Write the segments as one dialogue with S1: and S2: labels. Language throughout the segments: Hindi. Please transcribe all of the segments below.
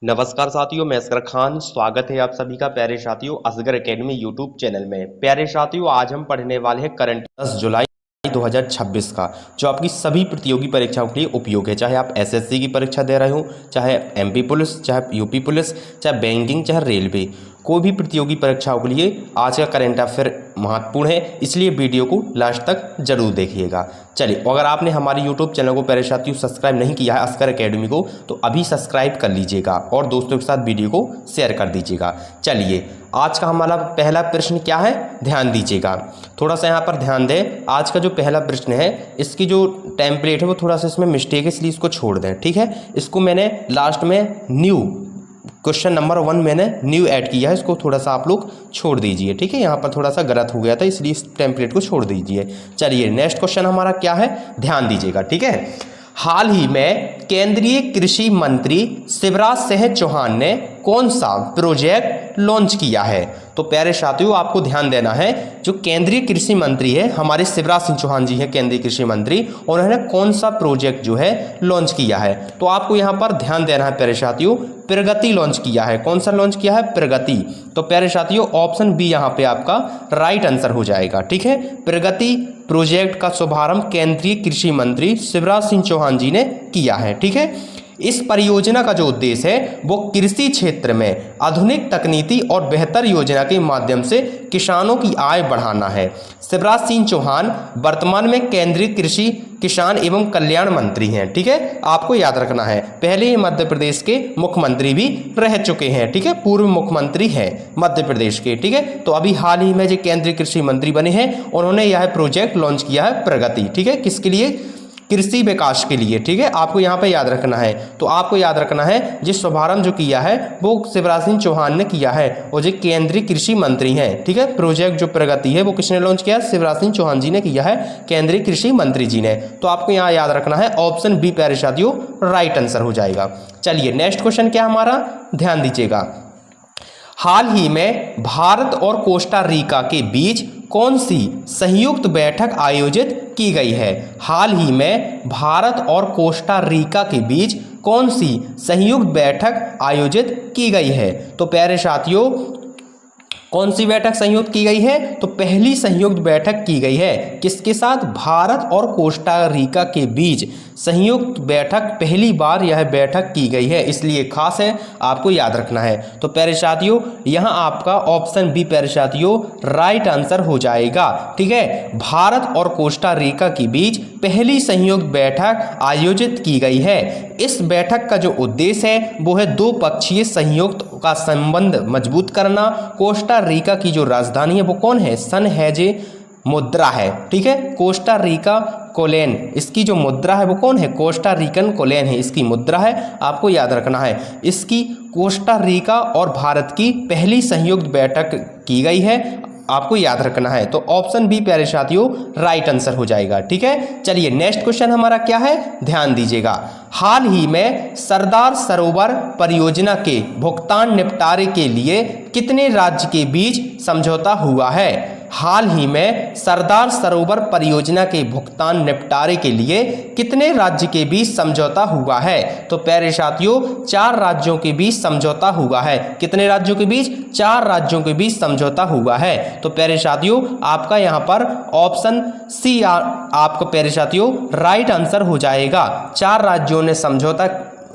S1: नमस्कार साथियों, मैं असगर खान। स्वागत है आप सभी का प्यारे साथियों असगर एकेडमी यूट्यूब चैनल में। प्यारे साथियों, आज हम पढ़ने वाले हैं करंट 10 जुलाई 2026 का, जो आपकी सभी प्रतियोगी परीक्षाओं के लिए उपयोग है। चाहे आप एसएससी की परीक्षा दे रहे हो, चाहे एमपी पुलिस, चाहे यूपी पुलिस, चाहे बैंकिंग, चाहे रेलवे, कोई भी प्रतियोगी परीक्षाओं के लिए आज का करंट अफेयर महत्वपूर्ण है, इसलिए वीडियो को लास्ट तक जरूर देखिएगा। चलिए, अगर आपने हमारे यूट्यूब चैनल को प्यारे साथियों सब्सक्राइब नहीं किया है असगर एकेडमी को, तो अभी सब्सक्राइब कर लीजिएगा और दोस्तों के साथ वीडियो को शेयर कर दीजिएगा। चलिए, आज का हमारा पहला प्रश्न क्या है, ध्यान दीजिएगा। थोड़ा सा यहाँ पर ध्यान दें। आज का जो पहला प्रश्न है, इसकी जो टेम्पलेट है वो थोड़ा सा इसमें मिस्टेक है, इसलिए इसको छोड़ दें, ठीक है। इसको मैंने लास्ट में न्यू क्वेश्चन नंबर 1 मैंने न्यू ऐड किया है, इसको थोड़ा सा आप लोग छोड़ दीजिए, ठीक है। यहाँ पर थोड़ा सा गलत हो गया था, इसलिए इस टेम्पलेट को छोड़ दीजिए। चलिए, नेक्स्ट क्वेश्चन हमारा क्या है, ध्यान दीजिएगा, ठीक है। हाल ही में केंद्रीय कृषि मंत्री शिवराज सिंह चौहान ने कौन सा प्रोजेक्ट लॉन्च किया है? तो प्यारे साथियों, आपको ध्यान देना है, जो केंद्रीय कृषि मंत्री है हमारे शिवराज सिंह चौहान जी हैं, केंद्रीय कृषि मंत्री, और उन्होंने कौन सा प्रोजेक्ट जो है लॉन्च किया है? तो आपको यहाँ पर ध्यान देना है प्यारे साथियों, प्रगति लॉन्च किया है। कौन सा लॉन्च किया है? प्रगति। तो प्यारे साथियों, ऑप्शन बी यहाँ पे आपका राइट आंसर हो जाएगा, ठीक है। प्रगति प्रोजेक्ट का शुभारंभ केंद्रीय कृषि मंत्री शिवराज सिंह चौहान जी ने किया है, ठीक है। इस परियोजना का जो उद्देश्य है वो कृषि क्षेत्र में आधुनिक तकनीकी और बेहतर योजना के माध्यम से किसानों की आय बढ़ाना है। शिवराज सिंह चौहान वर्तमान में केंद्रीय कृषि किसान एवं कल्याण मंत्री हैं, ठीक है। आपको याद रखना है, पहले ही मध्य प्रदेश के मुख्यमंत्री भी रह चुके हैं, ठीक है। पूर्व मुख्यमंत्री हैं मध्य प्रदेश के, ठीक है। तो अभी हाल ही में जो केंद्रीय कृषि मंत्री बने हैं, उन्होंने यह प्रोजेक्ट लॉन्च किया है प्रगति, ठीक है। किसके लिए? कृषि विकास के लिए, ठीक है। आपको यहाँ पे याद रखना है। तो आपको याद रखना है, जिस शुभारंभ जो किया है वो शिवराज सिंह चौहान ने किया है, और जो केंद्रीय कृषि मंत्री हैं, ठीक है। प्रोजेक्ट जो प्रगति है वो किसने लॉन्च किया? शिवराज सिंह चौहान जी ने किया है, केंद्रीय कृषि मंत्री जी ने। तो आपको यहाँ याद रखना है, ऑप्शन बी प्यारे साथियों राइट आंसर हो जाएगा। चलिए, नेक्स्ट क्वेश्चन क्या हमारा, ध्यान दीजिएगा। हाल ही में भारत और कोस्टा रिका के बीच कौन सी संयुक्त बैठक आयोजित की गई है? हाल ही में भारत और कोस्टा रिका के बीच कौन सी संयुक्त बैठक आयोजित की गई है? तो प्यारे साथियों, कौन सी बैठक संयुक्त की गई है? तो पहली संयुक्त बैठक की गई है किसके साथ? भारत और कोस्टा रिका के बीच संयुक्त बैठक, पहली बार यह बैठक की गई है, इसलिए खास है, आपको याद रखना है। तो प्यारे साथियों, यहां आपका ऑप्शन बी प्यारे साथियों राइट आंसर हो जाएगा, ठीक है। भारत और कोस्टा रिका के बीच पहली संयुक्त बैठक आयोजित की गई है। इस बैठक का जो उद्देश्य है वो है दो पक्षीय संयुक्त का संबंध मजबूत करना। कोस्टा रिका की जो राजधानी है वो कौन है? सन हेजे मुद्रा है, ठीक है। कोस्टा रिका कोलेन, इसकी जो मुद्रा है वो कौन है? कोस्टा रिकन कोलेन है, इसकी मुद्रा है, आपको याद रखना है। इसकी कोस्टा रिका और भारत की पहली संयुक्त बैठक की गई है, आपको याद रखना है। तो ऑप्शन बी प्यारे साथियों राइट आंसर हो जाएगा, ठीक है। चलिए, नेक्स्ट क्वेश्चन हमारा क्या है, ध्यान दीजिएगा। हाल ही में सरदार सरोवर परियोजना के भुगतान निपटारे के लिए कितने राज्य के बीच समझौता हुआ है? हाल ही में सरदार सरोवर परियोजना के भुगतान निपटारे के लिए कितने राज्य के बीच समझौता हुआ है? तो प्यारे साथियों, 4 राज्यों के बीच समझौता हुआ है। कितने राज्यों के बीच? 4 राज्यों के बीच समझौता हुआ है। तो प्यारे साथियों, आपका यहाँ पर ऑप्शन सी आपको प्यारे साथियों राइट आंसर हो जाएगा। 4 राज्यों ने समझौता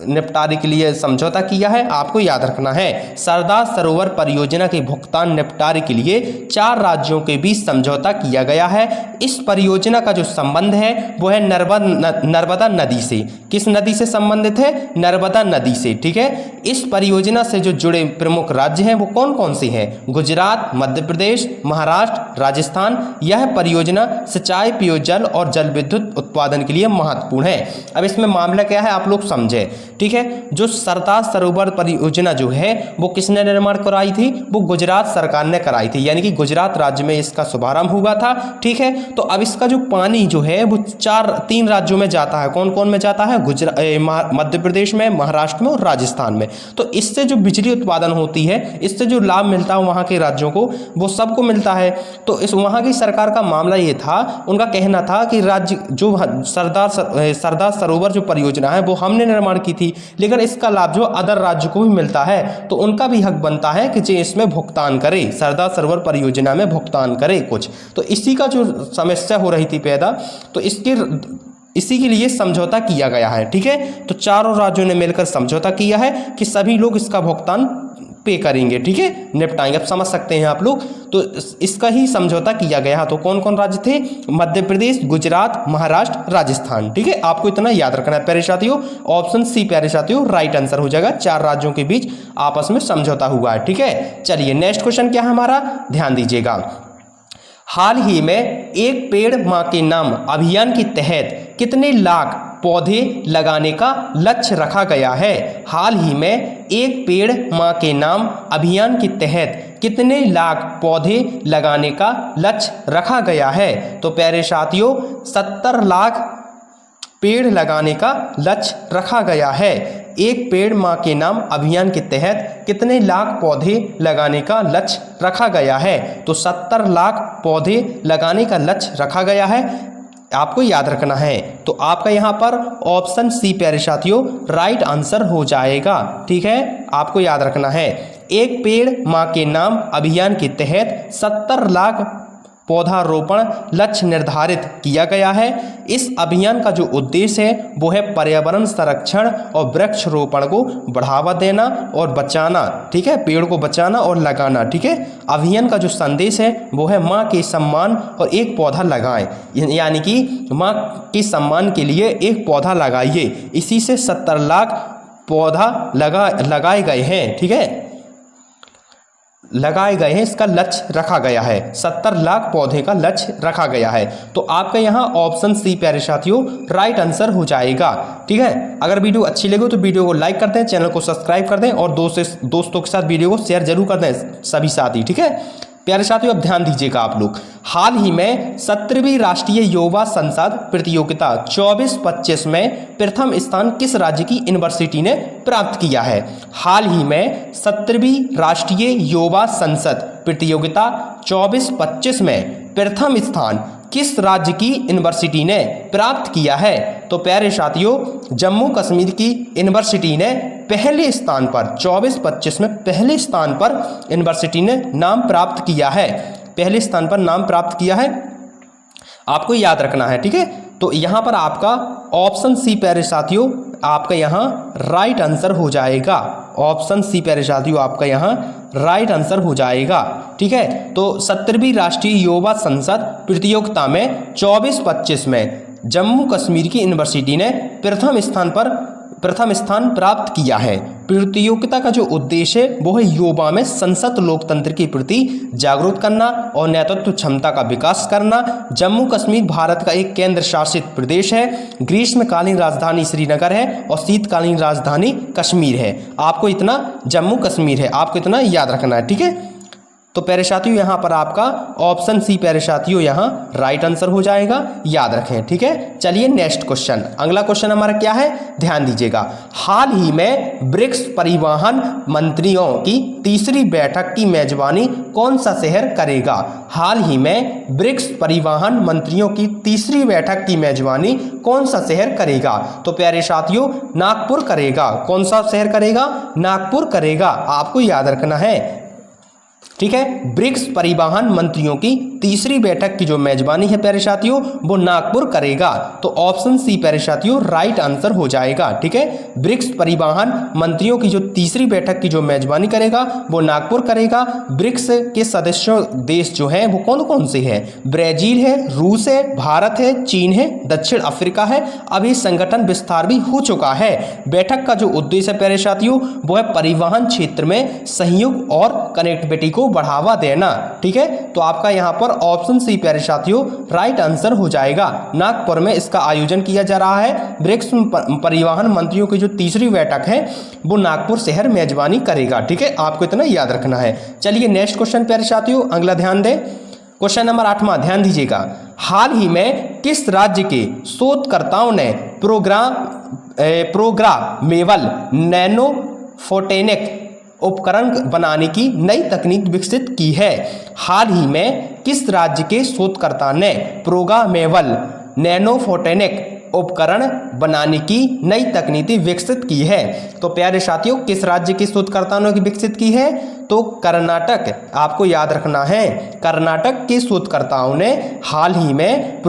S1: निपटारे के लिए समझौता किया है, आपको याद रखना है। सरदार सरोवर परियोजना के भुगतान निपटारे के लिए 4 राज्यों के बीच समझौता किया गया है। इस परियोजना का जो संबंध है वो है नर्मदा नदी से। किस नदी से संबंधित है? नर्मदा नदी से, ठीक है। इस परियोजना से जो जुड़े प्रमुख राज्य हैं वो कौन कौन से हैं? गुजरात, मध्य प्रदेश, महाराष्ट्र, राजस्थान। यह परियोजना सिंचाई, पेयजल और जल विद्युत उत्पादन के लिए महत्वपूर्ण है। अब इसमें मामला क्या है आप लोग समझे, ठीक है। जो सरदार सरोवर परियोजना जो है वो किसने निर्माण कराई थी? वो गुजरात सरकार ने कराई थी, यानी कि गुजरात राज्य में इसका शुभारंभ हुआ था, ठीक है। तो अब इसका जो पानी जो है वो 3 राज्यों में जाता है। कौन कौन में जाता है? मध्य प्रदेश में, महाराष्ट्र में और राजस्थान में। तो इससे जो बिजली उत्पादन होती है, इससे जो लाभ मिलता है वहाँ के राज्यों को, वो सबको मिलता है। तो इस वहाँ की सरकार का मामला ये था, उनका कहना था कि राज्य जो सरदार सरोवर जो परियोजना है वो हमने निर्माण की थी, थी, लेकिन इसका लाभ जो अदर राज्य को भी मिलता है तो उनका भी हक बनता है कि जो इसमें भुगतान करे, सरदार सरोवर परियोजना में भुगतान करे कुछ। तो इसी का जो समस्या हो रही थी पैदा, तो इसी के लिए समझौता किया गया है। ठीक है, तो चारों राज्यों ने मिलकर समझौता किया है कि सभी लोग इसका भुगतान पे करेंगे। ठीक है, निपटाएंगे। अब समझ सकते हैं आप लोग, तो इसका ही समझौता किया गया। तो कौन कौन राज्य थे? मध्य प्रदेश, गुजरात, महाराष्ट्र, राजस्थान। ठीक है, आपको इतना याद रखना है प्यारे साथियों। ऑप्शन सी प्यारे साथियों राइट आंसर हो जाएगा। 4 राज्यों के बीच आपस में समझौता हुआ है। ठीक है, चलिए नेक्स्ट क्वेश्चन क्या है हमारा, ध्यान दीजिएगा। हाल ही में एक पेड़ मां के नाम अभियान के तहत कितने लाख पौधे लगाने का लक्ष्य रखा गया है? हाल ही में एक पेड़ मां के नाम अभियान के तहत कितने लाख पौधे लगाने का लक्ष्य रखा गया है? तो प्यारे साथियों 70 लाख पेड़ लगाने का लक्ष्य रखा गया है। एक पेड़ मां के नाम अभियान के तहत कितने लाख पौधे लगाने का लक्ष्य रखा गया है? तो 70 लाख पौधे लगाने का लक्ष्य रखा गया है, आपको याद रखना है। तो आपका यहाँ पर ऑप्शन सी प्यारे साथियों राइट आंसर हो जाएगा। ठीक है, आपको याद रखना है। एक पेड़ मां के नाम अभियान के तहत 70 लाख पौधारोपण लक्ष्य निर्धारित किया गया है। इस अभियान का जो उद्देश्य है वो है पर्यावरण संरक्षण और वृक्षारोपण को बढ़ावा देना और बचाना। ठीक है, पेड़ को बचाना और लगाना। ठीक है, अभियान का जो संदेश है वो है माँ के सम्मान और एक पौधा लगाएं, यानी कि माँ के सम्मान के लिए एक पौधा लगाइए। इसी से 70 लाख पौधा लगाए गए हैं। ठीक है, लगाए गए हैं, इसका लक्ष्य रखा गया है। 70 लाख पौधे का लक्ष्य रखा गया है। तो आपका यहाँ ऑप्शन सी प्यारे साथियों राइट आंसर हो जाएगा। ठीक है, अगर वीडियो अच्छी लगे तो वीडियो को लाइक कर दें, चैनल को सब्सक्राइब कर दें और दोस्तों के साथ वीडियो को शेयर जरूर कर दें सभी साथी। ठीक है प्यारे साथियों, अब ध्यान दीजिएगा आप लोग। हाल ही में 17वीं राष्ट्रीय युवा संसद प्रतियोगिता 24-25 में प्रथम स्थान किस राज्य की यूनिवर्सिटी ने प्राप्त किया है? हाल ही में 17वीं राष्ट्रीय युवा संसद प्रतियोगिता 24-25 में प्रथम स्थान किस राज्य की यूनिवर्सिटी ने प्राप्त किया है? तो प्यारे साथियों जम्मू कश्मीर की यूनिवर्सिटी ने पहले स्थान पर 24-25 में पहले स्थान पर यूनिवर्सिटी ने नाम प्राप्त किया है। पहले स्थान पर नाम प्राप्त किया है, आपको याद रखना है। ठीक है, तो यहाँ पर आपका ऑप्शन सी प्यारे साथियों आपका यहाँ राइट आंसर हो जाएगा। ऑप्शन सी प्यारे साथियों आपका यहाँ राइट आंसर हो जाएगा। ठीक है, तो 17वीं राष्ट्रीय युवा संसद प्रतियोगिता में 24-25 में जम्मू कश्मीर की यूनिवर्सिटी ने प्रथम स्थान प्राप्त किया है। प्रतियोगिता का जो उद्देश्य है वो है युवा में संसद लोकतंत्र के प्रति जागरूक करना और नेतृत्व क्षमता का विकास करना। जम्मू कश्मीर भारत का एक केंद्र शासित प्रदेश है। ग्रीष्मकालीन राजधानी श्रीनगर है और शीतकालीन राजधानी कश्मीर है। आपको इतना जम्मू कश्मीर है, आपको इतना याद रखना है। ठीक है, तो प्यारे साथियों यहाँ पर आपका ऑप्शन सी प्यारे साथियों यहाँ राइट आंसर हो जाएगा, याद रखें। ठीक है, चलिए नेक्स्ट क्वेश्चन, अगला क्वेश्चन हमारा क्या है, ध्यान दीजिएगा। हाल ही में ब्रिक्स परिवहन मंत्रियों की तीसरी बैठक की मेजबानी कौन सा शहर करेगा? हाल ही में ब्रिक्स परिवहन मंत्रियों की तीसरी बैठक की मेजबानी कौन सा शहर करेगा? तो प्यारे साथियों नागपुर करेगा। कौन सा शहर करेगा? नागपुर करेगा, आपको याद रखना है। ठीक है, ब्रिक्स परिवहन मंत्रियों की तीसरी बैठक की जो मेजबानी है प्यारे साथियों वो नागपुर करेगा। तो ऑप्शन सी प्यारे साथियों राइट आंसर हो जाएगा। ठीक है, ब्रिक्स परिवहन मंत्रियों की जो तीसरी बैठक की जो मेजबानी करेगा वो नागपुर करेगा। ब्रिक्स के सदस्य देश जो हैं वो कौन कौन से हैं? ब्राजील है, रूस है, भारत है, चीन है, दक्षिण अफ्रीका है। अभी संगठन विस्तार भी हो चुका है। बैठक का जो उद्देश्य है प्यारे साथियों वो है परिवहन क्षेत्र में सहयोग और कनेक्टिविटी को बढ़ावा देना। ठीक है, तो आपका यहाँ पर ऑप्शन सी प्यारे साथियों राइट आंसर हो जाएगा। नागपुर में इसका आयोजन किया जा रहा है। ब्रिक्स परिवहन मंत्रियों की जो तीसरी बैठक है वो नागपुर शहर मेजबानी करेगा। ठीक है, आपको इतना याद रखना है। चलिए नेक्स्ट क्वेश्चन प्यारे साथियों, अगला ध्यान दें। क्वेश्चन नंबर 8वां, ध्यान दीजिएगा। हाल ही में किस राज्य के शोधकर्ताओं ने प्रोग्रामेबल नैनो फोटोनिक उपकरण बनाने की नई तकनीक विकसित की है? हाल ही में किस राज्य के शोधकर्ता ने प्रोग्रामेबल नैनो फोटोनिक उपकरण बनाने की नई तकनीकी विकसित की है। तो प्यारे साथियों, किस राज्य के शोधकर्ताओं ने विकसित की है? तो कर्नाटक। आपको याद रखना है, कर्नाटक के शोधकर्ताओं ने हाल ही में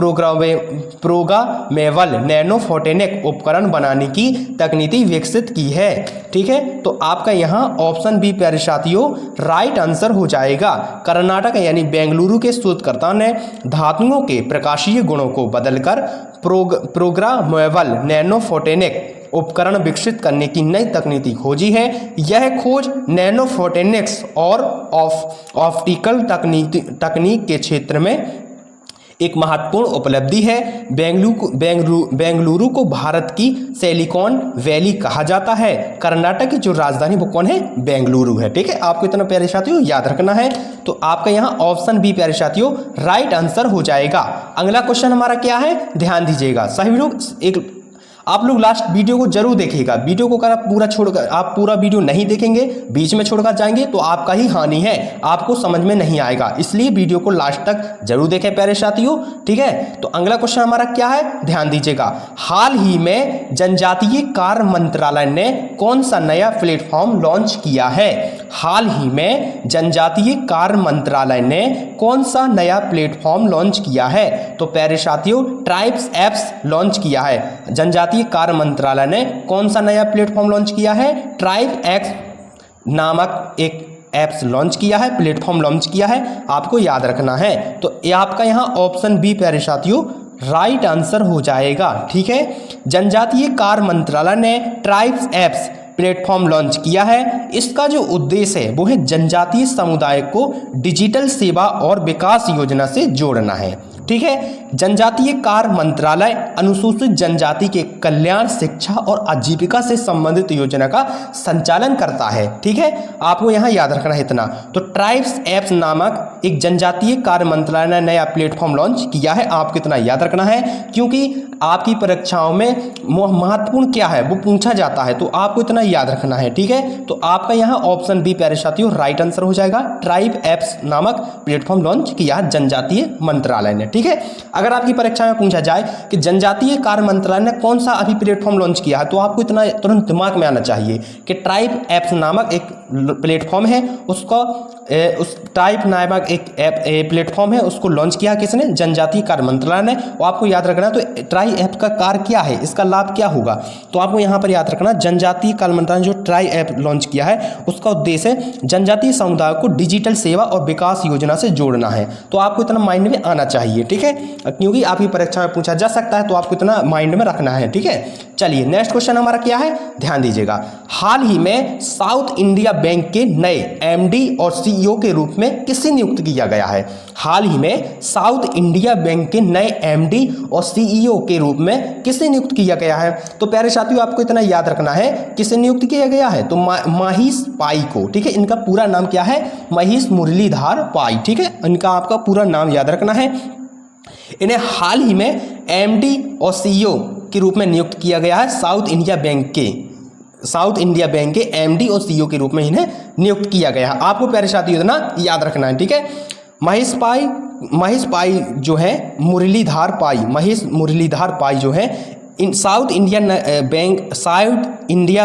S1: प्रोग्रामेबल नैनोफोटोनिक उपकरण बनाने की तकनीकी विकसित की है। ठीक है, तो आपका यहाँ ऑप्शन बी प्यारे साथियों राइट आंसर हो जाएगा। कर्नाटक यानी बेंगलुरु के शोधकर्ताओं ने धातुओं के प्रकाशीय गुणों को बदलकर प्रोग्रामेबल नैनोफोटोनिक उपकरण विकसित करने की नई तकनीकी खोजी है। यह खोज नैनोफोटोनिक्स और ऑप्टिकल तकनीक के क्षेत्र में एक महत्वपूर्ण उपलब्धि है। बेंगलुरु को भारत की सिलिकॉन वैली कहा जाता है। कर्नाटक की जो राजधानी वो कौन है? बेंगलुरु है। ठीक है, आपको इतना प्यारे साथियों याद रखना है। तो आपका यहाँ ऑप्शन बी प्यारे साथियों राइट आंसर हो जाएगा। अगला क्वेश्चन हमारा क्या है, ध्यान दीजिएगा सभी लोग। आप लोग लास्ट वीडियो को जरूर देखिएगा। वीडियो को अगर आप पूरा वीडियो नहीं देखेंगे, बीच में छोड़कर जाएंगे तो आपका ही हानि है, आपको समझ में नहीं आएगा। इसलिए वीडियो को लास्ट तक जरूर देखें प्यारे साथियों। ठीक है, तो अगला क्वेश्चन हमारा क्या है, ध्यान दीजिएगा। हाल ही में जनजातीय कार्य मंत्रालय ने कौन सा नया प्लेटफॉर्म लॉन्च किया है? हाल ही में जनजातीय कार्य मंत्रालय ने कौन सा नया प्लेटफॉर्म लॉन्च किया है? तो प्यारे साथियों ट्राइब्स एप्स लॉन्च किया है। जनजातीय कार्य मंत्रालय ने कौन सा नया प्लेटफॉर्म लॉन्च किया है? ट्राइब एक्स नामक एक एप्स लॉन्च किया है, प्लेटफॉर्म लॉन्च किया है, आपको याद रखना है। तो ये आपका यहाँ ऑप्शन बी प्यारे साथियों राइट आंसर हो जाएगा। ठीक है, जनजातीय कार्य मंत्रालय ने ट्राइब्स एप्स प्लेटफॉर्म लॉन्च किया है। इसका जो उद्देश्य है वो है जनजातीय समुदाय को डिजिटल सेवा और विकास योजना से जोड़ना है। ठीक है, जनजातीय कार्य मंत्रालय अनुसूचित जनजाति के कल्याण, शिक्षा और आजीविका से संबंधित योजना का संचालन करता है। ठीक है, आपको यहाँ याद रखना है इतना। तो ट्राइब्स एप्स नामक एक जनजातीय कार्य मंत्रालय ने नया प्लेटफॉर्म लॉन्च किया है, आपको इतना याद रखना है, क्योंकि आपकी परीक्षाओं में महत्वपूर्ण क्या है वो पूछा जाता है, तो आपको इतना याद रखना है। ठीक है, तो आपका यहाँ ऑप्शन बी प्यारे साथियों राइट आंसर हो जाएगा। ट्राइब एप्स नामक प्लेटफॉर्म लॉन्च किया जनजातीय मंत्रालय ने। ठीक है, अगर आपकी परीक्षा में पूछा जाए कि जनजातीय कार्य मंत्रालय ने कौन सा अभी प्लेटफॉर्म लॉन्च किया है, तो आपको इतना तुरंत दिमाग में आना चाहिए कि ट्राइब एप्स नामक एक प्लेटफॉर्म है, उसका उस ट्राइब नामक एक प्लेटफॉर्म है, उसको लॉन्च किया किसने? जनजातीय कार्य मंत्रालय ने। और आपको याद रखना तो ट्राई ऐप का कार्य क्या है, इसका लाभ क्या होगा, तो आपको यहाँ पर याद रखना जनजातीय कार्य मंत्रालय ने जो ट्राई ऐप लॉन्च किया है उसका उद्देश्य जनजातीय समुदाय को डिजिटल सेवा और विकास योजना से जोड़ना है। तो आपको इतना माइंड में आना चाहिए। ठीक है, क्योंकि आपकी परीक्षा में पूछा जा सकता है, तो आपको इतना माइंड में रखना है। ठीक है, चलिए नेक्स्ट क्वेश्चन हमारा क्या है, ध्यान दीजिएगा। हाल ही में साउथ इंडिया बैंक के नए एमडी और सीईओ के रूप में किसे नियुक्त किया गया है? हाल ही में साउथ इंडिया बैंक के नए एमडी और सीईओ के रूप में किसे नियुक्त किया गया है? तो प्यारे साथियों आपको इतना याद रखना है किसे नियुक्त किया गया है, तो महेश पाई को। ठीक है, इनका पूरा नाम क्या है? महेश मुरलीधर पाई। ठीक है, इनका आपका पूरा नाम याद रखना है। इन्हें हाल ही में एमडी और सीईओ के रूप में नियुक्त किया गया है। साउथ इंडिया बैंक के एमडी और सीईओ के रूप में इन्हें नियुक्त किया गया है। आपको प्यारे साथियों इतना याद रखना है। ठीक है, महेश पाई जो है महेश मुरलीधर पाई जो है इन साउथ इंडिया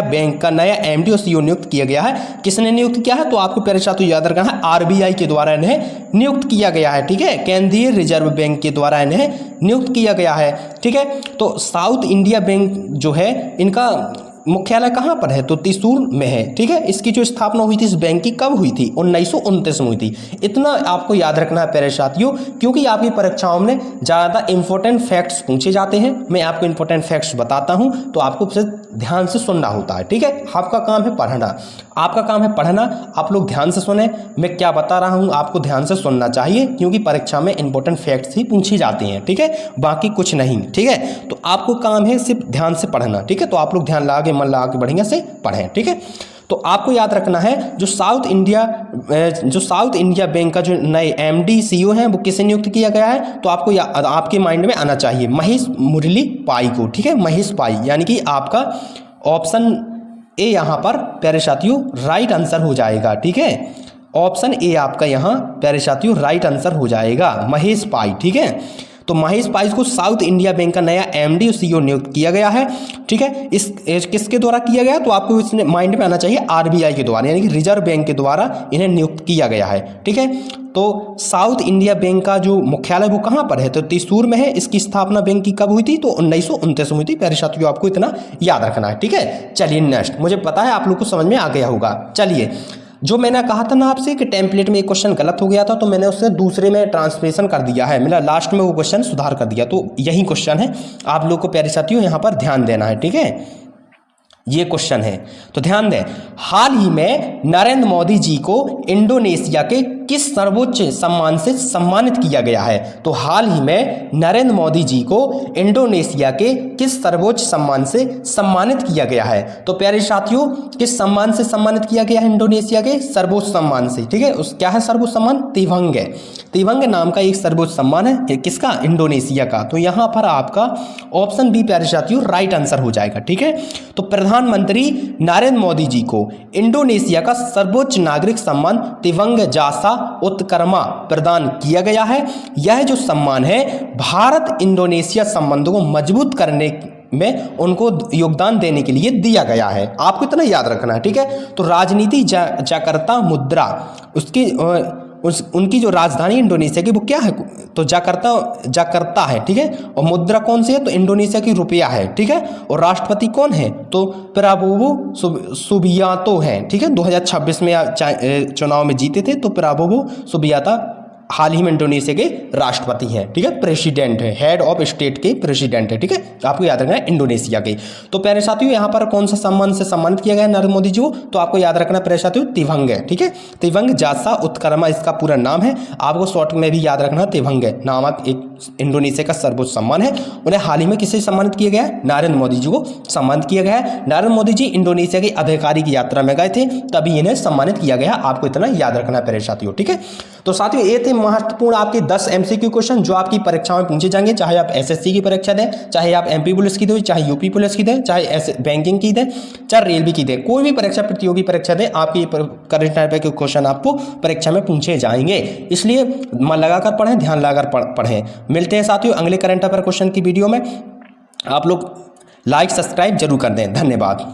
S1: बैंक का नया एमडी और सीईओ नियुक्त किया गया है। किसने नियुक्त किया है? तो आपको प्यारे साथियों याद रखना है आरबीआई के द्वारा इन्हें नियुक्त किया गया है। ठीक है, केंद्रीय रिजर्व बैंक के द्वारा इन्हें नियुक्त किया गया है। ठीक है, तो साउथ इंडिया बैंक जो है इनका मुख्यालय कहाँ पर है? तो त्रिशूल में है। ठीक है, इसकी जो स्थापना हुई थी इस बैंक की कब हुई थी? 1929 में हुई थी। इतना आपको याद रखना है प्यारे साथियों, क्योंकि आपकी परीक्षाओं में ज़्यादा इंपॉर्टेंट फैक्ट्स पूछे जाते हैं। मैं आपको इंपॉर्टेंट फैक्ट्स बताता हूं, तो आपको ध्यान से सुनना होता है। ठीक है, आपका काम है पढ़ना, आप लोग ध्यान से सुने। मैं क्या बता रहा हूं आपको ध्यान से सुनना चाहिए, क्योंकि परीक्षा में इंपॉर्टेंट फैक्ट्स ही पूछे जाते हैं। ठीक है, बाकी कुछ नहीं। ठीक है, तो आपको काम है सिर्फ ध्यान से पढ़ना। ठीक है, तो आप लोग ध्यान लगा के मन लगा के बढ़िया से पढ़ें। ठीक है, तो आपको याद रखना है जो साउथ इंडिया बैंक का जो नए एमडी सीईओ हैं वो किसे नियुक्त किया गया है? तो आपको आपके माइंड में आना चाहिए महेश मुरली पाई को। ठीक है, महेश पाई, यानी कि आपका ऑप्शन ए यहाँ पर प्यारे साथियों राइट आंसर हो जाएगा। ठीक है, ऑप्शन ए आपका यहाँ प्यारे साथियों राइट आंसर हो जाएगा, महेश पाई। ठीक है, तो महेश पाइस को साउथ इंडिया बैंक का नया एमडी सीईओ नियुक्त किया गया है। ठीक है, इस किसके द्वारा किया गया, तो आपको इसमें माइंड में आना चाहिए आरबीआई के द्वारा, यानी कि रिजर्व बैंक के द्वारा इन्हें नियुक्त किया गया है। ठीक है, तो साउथ इंडिया बैंक का जो मुख्यालय वो कहाँ पर है, तो त्रिशूर में है। इसकी स्थापना बैंक की कब हुई थी, तो 1929 में हुई थी। प्यारे साथियों आपको इतना याद रखना है। ठीक है, चलिए नेक्स्ट, मुझे पता है आप लोग को समझ में आ गया होगा। चलिए, जो मैंने कहा था ना आपसे कि टेम्पलेट में एक क्वेश्चन गलत हो गया था, तो मैंने उससे दूसरे में ट्रांसलेशन कर दिया है, मेरा लास्ट में वो क्वेश्चन सुधार कर दिया। तो यही क्वेश्चन है, आप लोग को प्यारे साथियों यहाँ पर ध्यान देना है। ठीक है, ये क्वेश्चन है तो ध्यान दें। हाल ही में नरेंद्र मोदी जी को इंडोनेशिया के किस सर्वोच्च सम्मान से सम्मानित किया गया है, तो हाल ही में नरेंद्र मोदी जी को इंडोनेशिया के किस सर्वोच्च सम्मान से सम्मानित किया गया है, तो प्यारे साथियों किस सम्मान से सम्मानित किया गया है, इंडोनेशिया के सर्वोच्च सम्मान से। ठीक है, उस क्या है सर्वोच्च सम्मान, तिवंग है। तिवंग नाम का एक सर्वोच्च सम्मान है, किसका, इंडोनेशिया का। तो यहाँ पर आपका ऑप्शन बी प्यारे साथियों राइट आंसर हो जाएगा। ठीक है, तो प्रधानमंत्री नरेंद्र मोदी जी को इंडोनेशिया का सर्वोच्च नागरिक सम्मान तिवंग जासा उत्कर्मा प्रदान किया गया है। यह जो सम्मान है भारत इंडोनेशिया संबंधों को मजबूत करने में उनको योगदान देने के लिए दिया गया है। आपको इतना याद रखना है। ठीक है, तो राजनीति जकार्ता मुद्रा उसकी उनकी जो राजधानी इंडोनेशिया की वो क्या है, तो जकार्ता है। ठीक है, और मुद्रा कौन सी है, तो इंडोनेशिया की रुपया है। ठीक है, और राष्ट्रपति कौन है, तो प्राबोवो सुबियांतो है। ठीक है, 2026 में चुनाव में जीते थे, तो प्राबोवो सुबियांतो हाल ही में इंडोनेशिया के राष्ट्रपति हैं। ठीक है, प्रेसिडेंट है, हेड ऑफ स्टेट के प्रेसिडेंट है। ठीक है, आपको याद रखना है इंडोनेशिया के। तो प्यारे साथियों यहाँ पर कौन सा सम्मान से सम्मानित किया गया है नरेंद्र मोदी जी को, तो आपको याद रखना प्यारे साथियों तिवंग है। ठीक है, तिवंग जासा उत्कर्मा इसका पूरा नाम है। आपको शॉर्ट में भी याद रखना तिवंग नामक एक इंडोनेशिया का सर्वोच्च सम्मान है। उन्हें हाल ही में किसे सम्मानित किया गया है, नरेंद्र मोदी जी को सम्मानित किया गया है। नरेंद्र मोदी जी इंडोनेशिया के आधिकारिक यात्रा में गए थे, तभी इन्हें सम्मानित किया गया। आपको इतना याद रखना है प्यारे साथियों। ठीक है, तो साथियों ये थे महत्वपूर्ण आपके 10 एमसीक्यू क्वेश्चन जो आपकी परीक्षा में पूछे जाएंगे, चाहे आप एसएससी की परीक्षा दें, चाहे आप एमपी पुलिस की दें, चाहे यूपी पुलिस की दें, चाहे बैंकिंग की दें, चाहे रेलवे की दें, कोई भी परीक्षा प्रतियोगी परीक्षा दें, आपकी करंट अफेयर के क्वेश्चन आपको परीक्षा में पूछे जाएंगे। इसलिए मन लगाकर पढ़ें, ध्यान लगाकर पढ़ें। मिलते हैं साथियों अगले करंट अफेयर क्वेश्चन की वीडियो में। आप लोग लाइक सब्सक्राइब जरूर कर दें। धन्यवाद।